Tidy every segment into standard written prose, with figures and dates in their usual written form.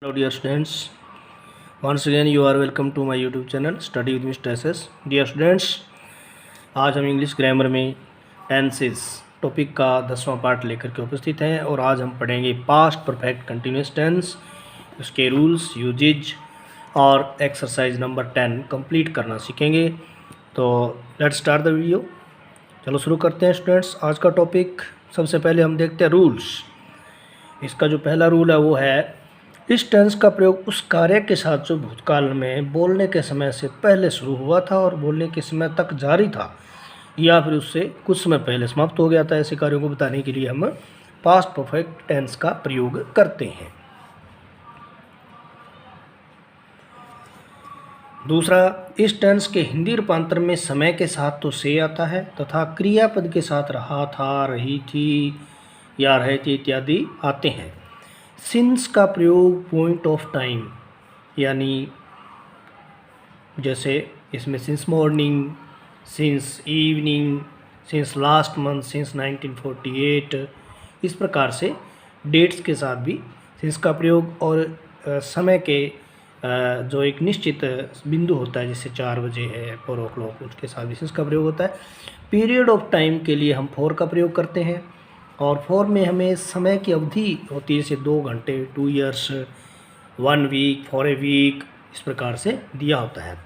Hello dear students, once again you are welcome to my YouTube channel Study with Mr. SS. Dear students, आज हम English grammar में tenses topic का 10वां part लेकर के उपस्थित हैं और आज हम पढ़ेंगे पास्ट परफेक्ट कंटिन्यूस टेंस, उसके रूल्स, यूजेज और एक्सरसाइज नंबर 10 कंप्लीट करना सीखेंगे। तो लेट्स स्टार्ट द वीडियो। चलो शुरू करते हैं स्टूडेंट्स। आज का टॉपिक सबसे पहले हम देखते हैं रूल्स। इसका जो पहला रूल है वो है इस टेंस का प्रयोग उस कार्य के साथ जो भूतकाल में बोलने के समय से पहले शुरू हुआ था और बोलने के समय तक जारी था या फिर उससे कुछ समय पहले समाप्त हो गया था, ऐसे कार्यों को बताने के लिए हम पास्ट परफेक्ट टेंस का प्रयोग करते हैं। दूसरा, इस टेंस के हिंदी रूपांतर में समय के साथ तो से आता है तथा क्रियापद के साथ रहा था, रही थी या रहे थे इत्यादि आते हैं। सिंस का प्रयोग पॉइंट ऑफ टाइम यानी जैसे इसमें since morning, since evening, since last month, since 1948, इस प्रकार से डेट्स के साथ भी सिंस का प्रयोग और समय के जो एक निश्चित बिंदु होता है जैसे 4 बजे है, 4 o'clock, उसके साथ भी सिंस का प्रयोग होता है। पीरियड ऑफ टाइम के लिए हम फॉर का प्रयोग करते हैं और फॉर में हमें समय की अवधि होती है जैसे 2 घंटे, 2 years, 1 week, for a week, इस प्रकार से दिया होता है।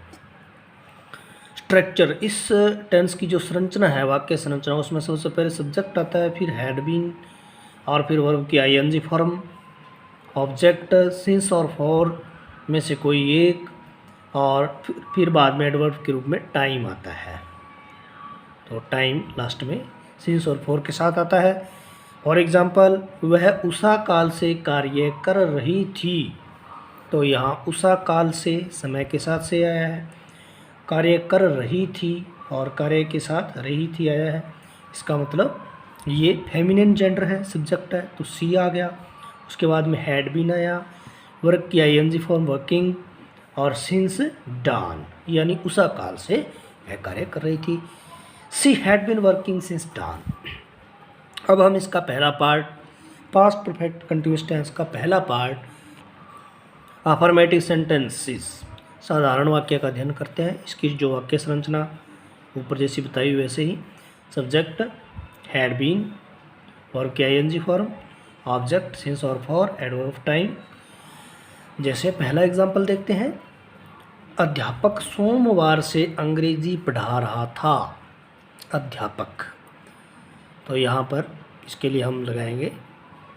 स्ट्रक्चर, इस टेंस की जो संरचना है, वाक्य संरचना, उसमें सबसे पहले सब्जेक्ट आता है, फिर हैड बीन और फिर वर्ब की आईएनजी फॉर्म, ऑब्जेक्ट, सिंस और फॉर में से कोई एक और फिर बाद में एडवर्ब के रूप में टाइम आता है। तो टाइम लास्ट में सिंस और फॉर के साथ आता है। फॉर एग्ज़ाम्पल, वह उषा काल से कार्य कर रही थी, तो यहाँ उषा काल से समय के साथ से आया है, कार्य कर रही थी और कार्य के साथ रही थी आया है। इसका मतलब ये फेमिनिन जेंडर है, सब्जेक्ट है, तो सी आ गया। उसके बाद में हैड बीन आया, वर्क की आईएनजी फॉर्म वर्किंग और सिंस डान यानी उषा काल से वह कार्य कर रही थी। She had been working since dawn. अब हम इसका पहला part, past perfect continuous tense का पहला पार्ट, अफर्मेटिव सेंटेंसेस, साधारण वाक्य का अध्ययन करते हैं। इसकी जो वाक्य संरचना ऊपर जैसी बताई वैसे ही, सब्जेक्ट हैड बीन, वर्ब की आईएनजी फॉर्म, ऑब्जेक्ट सिंस और फॉर, एडवर्ब ऑफ टाइम। जैसे पहला एग्जाम्पल देखते हैं, अध्यापक सोमवार से अंग्रेजी पढ़ा रहा था। अध्यापक, तो यहाँ पर इसके लिए हम लगाएंगे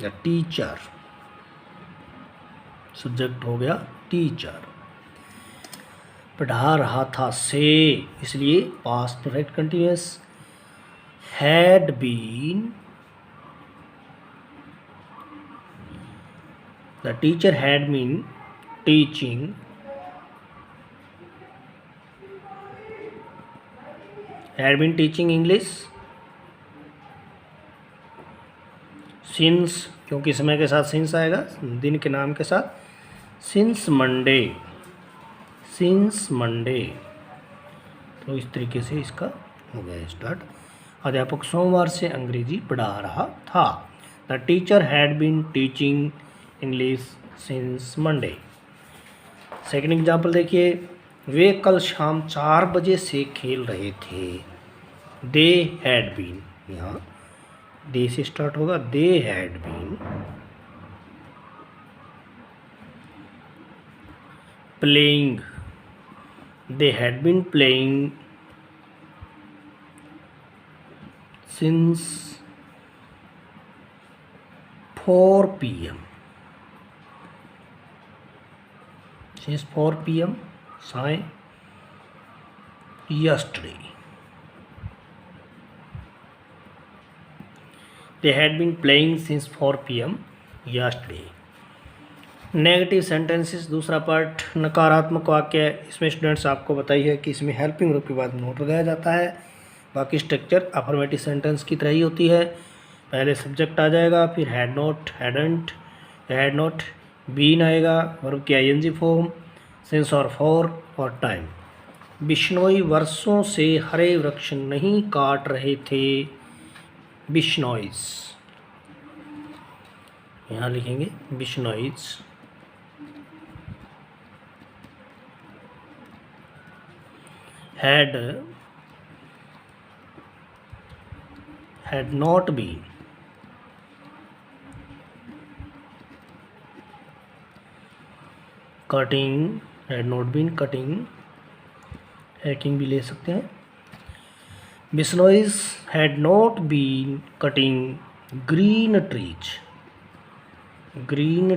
द टीचर, सब्जेक्ट हो गया टीचर, पढ़ा रहा था से, इसलिए past perfect continuous. Had been, the teacher had been teaching, had been teaching English since, क्योंकि समय के साथ सिंस आएगा, दिन के नाम के साथ, सिंस मंडे, सिंस मंडे। तो इस तरीके से इसका हो गया स्टार्ट। अध्यापक सोमवार से अंग्रेजी पढ़ा रहा था। The teacher had been teaching English since Monday. Second example देखिए, वे कल शाम 4 बजे से खेल रहे थे। दे हैड बीन, यहाँ दे से स्टार्ट होगा, they had been playing, they had been playing since 4 PM, since 4 PM साय yesterday. They had been playing since 4 PM yesterday. Negative sentences, दूसरा पार्ट, नकारात्मक वाक्य। इसमें स्टूडेंट्स आपको बताई है कि इसमें हेल्पिंग वर्ब के बाद नोट लगाया जाता है। बाकी स्ट्रक्चर अफर्मेटिव सेंटेंस की तरह ही होती है। पहले सब्जेक्ट आ जाएगा, फिर had not, hadn't, had not, been आएगा, वर्ब की आईएनजी फॉर्म, सिंस और फॉर और टाइम। बिश्नोई वर्षों से हरे वृक्ष नहीं काट रहे थे। बिश्नोइज, यहाँ लिखेंगे बिश्नोइज। had not been cutting, had not been cutting, hacking भी ले सकते हैं। बिश्नोइज had not been cutting green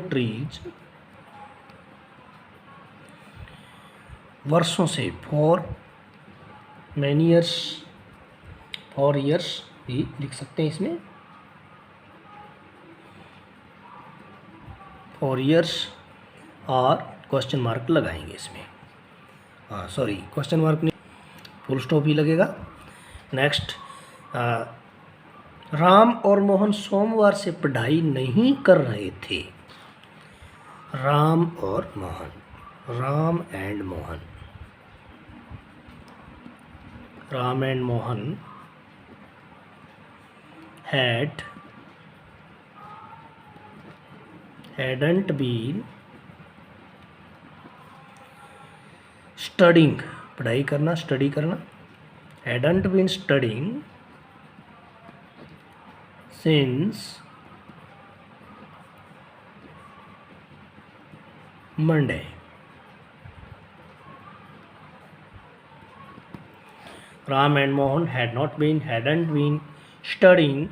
trees, वर्षों से, for many years, for years भी लिख सकते हैं इसमें, फॉर ईयर्स, और क्वेश्चन मार्क लगाएंगे इसमें, हाँ सॉरी क्वेश्चन मार्क नहीं, फुल स्टॉप ही लगेगा। नेक्स्ट, राम और मोहन सोमवार से पढ़ाई नहीं कर रहे थे। राम और Mohan, Ram and Mohan, Ram and Mohan hadn't been studying, पढ़ाई करना, स्टडी करना, hadn't been studying since Monday. Ram and Mohan hadn't been studying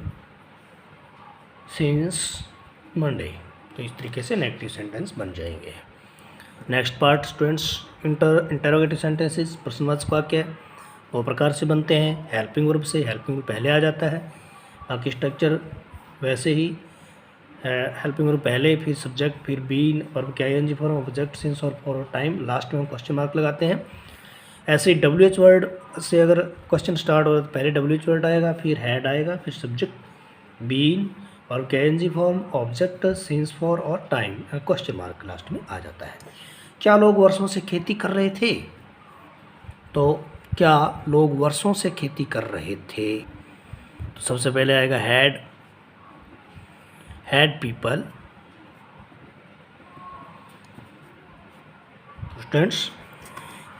since Monday. तो इस तरीके से नेगेटिव सेंटेंस बन जाएंगे। Next part students, interrogative sentences, प्रश्नवाचक वाक्य दो प्रकार से बनते हैं। हेल्पिंग वर्ब से, हेल्पिंग वर्ब पहले आ जाता है, बाकी स्ट्रक्चर वैसे ही, हेल्पिंग वर्ब पहले, फिर सब्जेक्ट, फिर बीन, वर्ब के आईएनजी फॉर्म, ऑब्जेक्ट, सिंस और फॉर टाइम, लास्ट में हम क्वेश्चन मार्क लगाते हैं। ऐसे ही WH वर्ड से अगर क्वेश्चन स्टार्ट हो तो पहले WH वर्ड आएगा, फिर हैड आएगा, फिर सब्जेक्ट, बीन, वर्ब के ING form, object, since for और टाइम, क्वेश्चन मार्क लास्ट में आ जाता है। क्या लोग वर्षों से खेती कर रहे थे? तो क्या लोग वर्षों से खेती कर रहे थे? तो सबसे पहले आएगा हैड पीपल, स्टूडेंट्स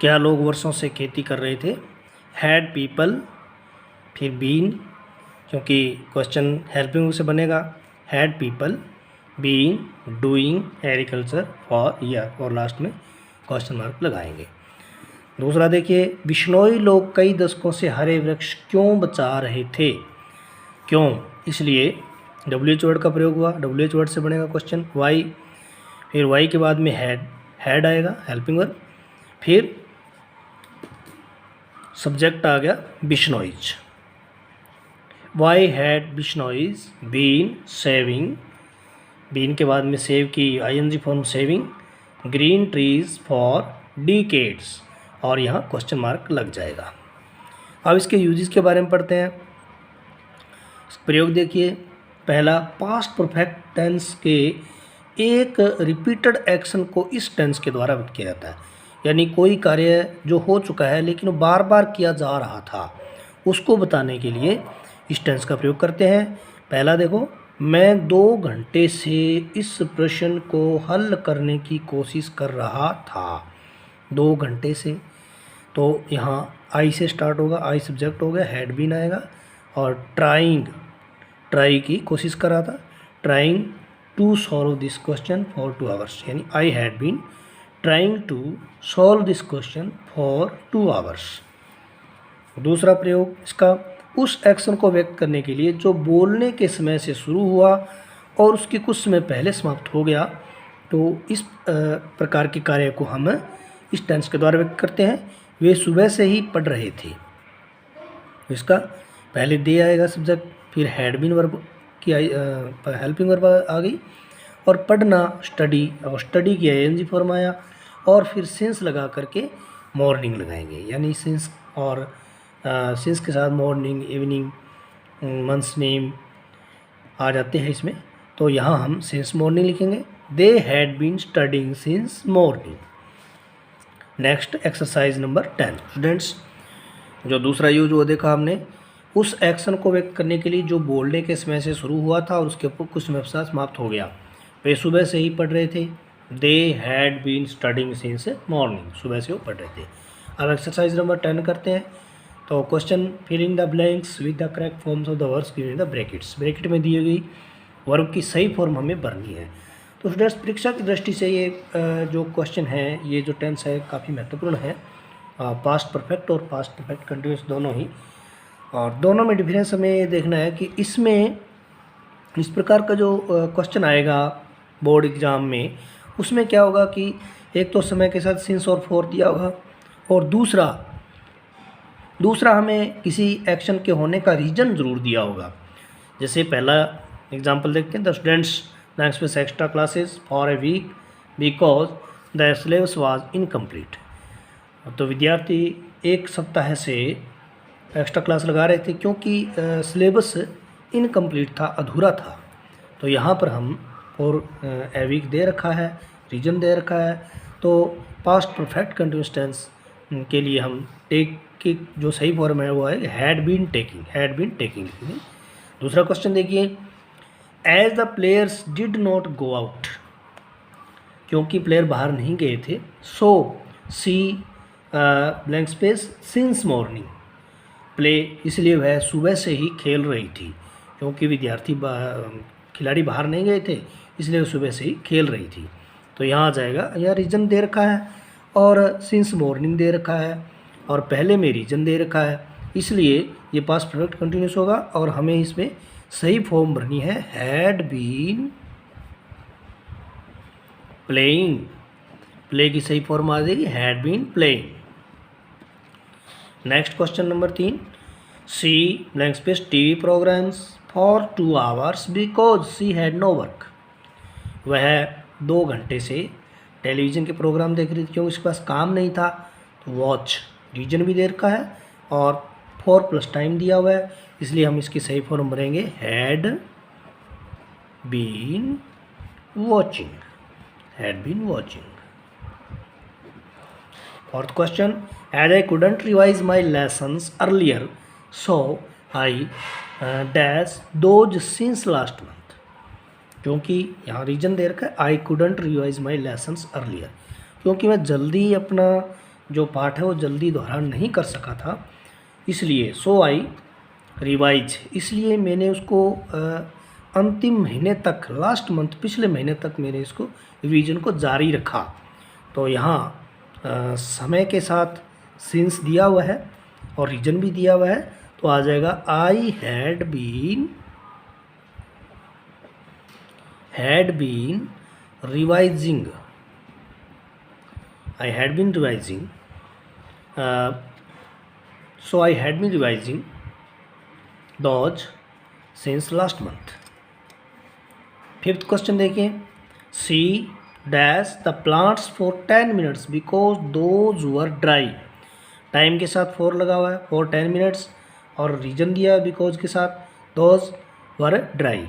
क्या लोग वर्षों से खेती कर रहे थे? हैड पीपल, फिर बीन, क्योंकि क्वेश्चन हेल्पिंग से बनेगा, had people been doing agriculture for year, और लास्ट में क्वेश्चन मार्क लगाएंगे। दूसरा देखिए, बिश्नोई लोग कई दशकों से हरे वृक्ष क्यों बचा रहे थे? क्यों, इसलिए WH वर्ड का प्रयोग हुआ, WH वर्ड से बनेगा क्वेश्चन, वाई, फिर वाई के बाद में हैड आएगा, हेल्पिंग वर्ब, फिर सब्जेक्ट आ गया Bishnois. Why had Bishnois been saving, been के बाद में सेव की ING form saving, green trees for decades, और यहाँ क्वेश्चन मार्क लग जाएगा। अब इसके यूजेस के बारे में पढ़ते हैं। प्रयोग देखिए, पहला, पास्ट परफेक्ट टेंस के एक रिपीटेड एक्शन को इस टेंस के द्वारा व्यक्त किया जाता है, यानी कोई कार्य जो हो चुका है लेकिन वो बार बार किया जा रहा था, उसको बताने के लिए इस टेंस का प्रयोग करते हैं। पहला देखो, मैं 2 घंटे से इस प्रश्न को हल करने की कोशिश कर रहा था। 2 घंटे से, तो यहाँ आई से स्टार्ट होगा, आई सब्जेक्ट हो गया, हैड बीन आएगा, और ट्राई की कोशिश कर रहा था, trying to solve this question for 2 hours, यानी I had been trying to solve this question for 2 hours. दूसरा प्रयोग इसका, उस एक्शन को व्यक्त करने के लिए जो बोलने के समय से शुरू हुआ और उसके कुछ समय पहले समाप्त हो गया, तो इस प्रकार के कार्य को हम इस टेंस के द्वारा व्यक्त करते हैं। वे सुबह से ही पढ़ रहे थे, इसका पहले दे आएगा सब्जेक्ट, फिर हैड बीन वर्ब की हेल्पिंग वर्ब आ गई, और पढ़ना स्टडी, और स्टडी की आईएनजी फॉर्म आया, और फिर सिंस लगा करके मॉर्निंग लगाएंगे, यानी सिंस और सिंस के साथ मॉर्निंग, इवनिंग, मंथ्स नेम आ जाते हैं इसमें, तो यहाँ हम सिंस मॉर्निंग लिखेंगे। They had been studying since morning. Next exercise number 10, students जो दूसरा यूज वो देखा हमने, उस एक्शन को व्यक्त करने के लिए जो बोलने के समय से शुरू हुआ था और उसके ऊपर कुछ समय के साथ समाप्त हो गया। वे सुबह से ही पढ़ रहे थे, they had been studying since morning, सुबह से वो पढ़ रहे थे। अब एक्सरसाइज नंबर 10 करते हैं। तो question, filling the blanks with the correct forms of the verbs given in the brackets. Bracket में दी गई वर्ब की सही फॉर्म हमें भरनी है। तो स्टूडेंट्स, परीक्षा की दृष्टि से ये जो क्वेश्चन है, ये जो टेंस है काफ़ी महत्वपूर्ण है, पास्ट परफेक्ट और पास्ट परफेक्ट कंटिन्यूस दोनों ही। और दोनों में डिफरेंस हमें ये देखना है कि इसमें इस प्रकार का जो क्वेश्चन आएगा बोर्ड एग्ज़ाम में, उसमें क्या होगा कि एक तो समय के साथ सिंस और फॉर दिया होगा, और दूसरा हमें किसी एक्शन के होने का रीज़न ज़रूर दिया होगा। जैसे पहला एग्जांपल देखते हैं, the students the express extra classes for a week because the syllabus was incomplete. तो विद्यार्थी एक सप्ताह से एक्स्ट्रा क्लास लगा रहे थे क्योंकि सिलेबस इनकम्प्लीट था, अधूरा था। तो यहाँ पर हम फॉर ए वीक दे रखा है, रीजन दे रखा है। तो पास्ट परफेक्ट कंटिन्यूअस टेंस के लिए हम टेक की जो सही फॉर्म है वो है हैड बीन टेकिंग। दूसरा क्वेश्चन देखिए, as the players did not go out, क्योंकि प्लेयर बाहर नहीं गए थे, so she blank space since morning play, इसलिए वह सुबह से ही खेल रही थी। क्योंकि खिलाड़ी बाहर नहीं गए थे, इसलिए वह सुबह से ही खेल रही थी। तो यहाँ आ जाएगा, यह रीज़न दे रखा है और सिंस मॉर्निंग दे रखा है और पहले में रीज़न दे रखा है, इसलिए ये पास्ट परफेक्ट कंटिन्यूस होगा। और हमें इसमें सही फॉर्म भरनी है हैड बीन प्लेइंग। प्ले की सही फॉर्म आ जाएगी had been playing. Next question number 3, she blank space TV programmes for 2 hours because she had no work. वह 2 घंटे से टेलीविज़न के प्रोग्राम देख रही थी क्योंकि उसके पास काम नहीं था। तो वॉच रीजन भी दे रखा है और 4 प्लस टाइम दिया हुआ है, इसलिए हम इसकी सही फॉर्म भरेंगे had been watching. Fourth question, as I couldn't revise my lessons earlier, so I dash those since last month। क्योंकि यहाँ रीजन दे रखा है I couldn't revise my lessons earlier, क्योंकि मैं जल्दी अपना जो पाठ है वो जल्दी दोहरान नहीं कर सका था, इसलिए so I रिवाइज, इसलिए मैंने उसको अंतिम महीने तक, लास्ट मंथ, पिछले महीने तक मैंने इसको रिवीजन को जारी रखा। तो यहाँ समय के साथ सिंस दिया हुआ है और रीजन भी दिया हुआ है, तो आ जाएगा I had been revising. So I had been revising those since last month। Fifth question देखिए, she dash the plants for 10 minutes because those were dry. Time के साथ 4 लगा हुआ है, फॉर 10 मिनट्स, और रीजन दिया बिकॉज के साथ, दोज वर ड्राई।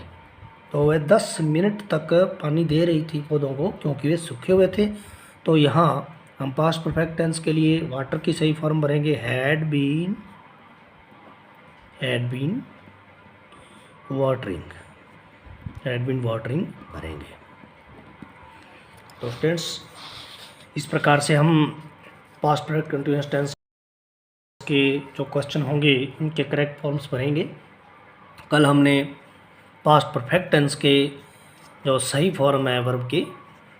तो वह 10 मिनट तक पानी दे रही थी पौधों को क्योंकि वे सूखे हुए थे। तो यहाँ हम पास्ट परफेक्ट टेंस के लिए वाटर की सही फॉर्म भरेंगे हैड बीन वाटरिंग भरेंगे। तो स्टूडेंट्स, इस प्रकार से हम पास्ट परफेक्ट कंटिन्यूअस टेंस के जो क्वेश्चन होंगे उनके करेक्ट फॉर्म्स भरेंगे। कल हमने पास्ट परफेक्ट टेंस के जो सही फॉर्म है वर्ब के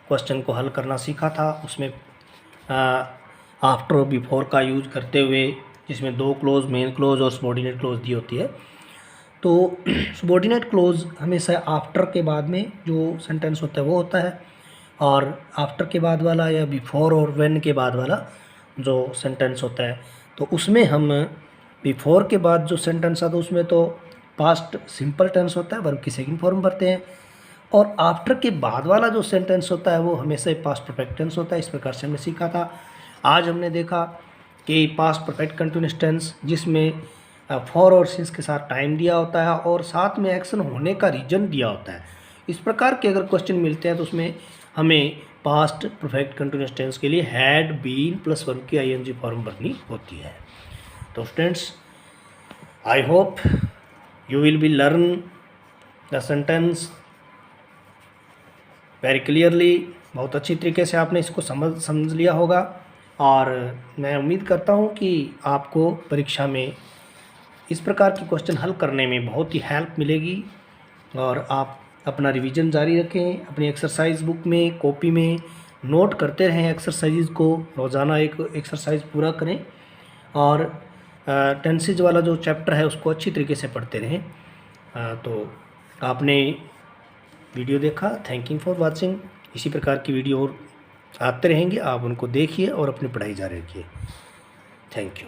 क्वेश्चन को हल करना सीखा था। उसमें आफ्टर और बिफोर का यूज करते हुए, जिसमें 2 क्लोज, मेन क्लोज और सबॉर्डिनेट क्लोज दी होती है। तो सबॉर्डिनेट क्लोज हमेशा आफ्टर के बाद में जो सेंटेंस होता है वो होता है, और आफ्टर के बाद वाला या बिफोर और व्हेन के बाद वाला जो सेंटेंस होता है, तो उसमें हम बिफोर के बाद जो सेंटेंस आता है उसमें तो पास्ट सिंपल टेंस होता है, वर्ब की सेकंड फॉर्म भरते हैं, और आफ्टर के बाद वाला जो सेंटेंस होता है वो हमेशा पास्ट परफेक्ट टेंस होता है। इस प्रकार से हमने सीखा था। आज हमने देखा कि पास्ट परफेक्ट कंटिन्यूअस टेंस जिसमें फॉर और सिंस के साथ टाइम दिया होता है और साथ में एक्शन होने का रीजन दिया होता है। इस प्रकार के अगर क्वेश्चन मिलते हैं तो उसमें हमें पास्ट परफेक्ट कंटिन्यूअस टेंस के लिए हैड बीन प्लस वर्ब की आईएनजी फॉर्म भरनी होती है। तो students, I hope you will be learn the sentence very clearly. बहुत अच्छी तरीके से आपने इसको समझ लिया होगा। और मैं उम्मीद करता हूँ कि आपको परीक्षा में इस प्रकार की क्वेश्चन हल करने में बहुत ही हेल्प मिलेगी और आप अपना रिवीजन जारी रखें। अपनी एक्सरसाइज बुक में, कॉपी में नोट करते रहें एक्सरसाइज को, रोज़ाना एक एक्सरसाइज पूरा करें और टेंसेज वाला जो चैप्टर है उसको अच्छी तरीके से पढ़ते रहें। तो आपने वीडियो देखा, थैंक यू फॉर वाचिंग। इसी प्रकार की वीडियो और आते रहेंगे, आप उनको देखिए और अपनी पढ़ाई जारी रखिए। Thank you.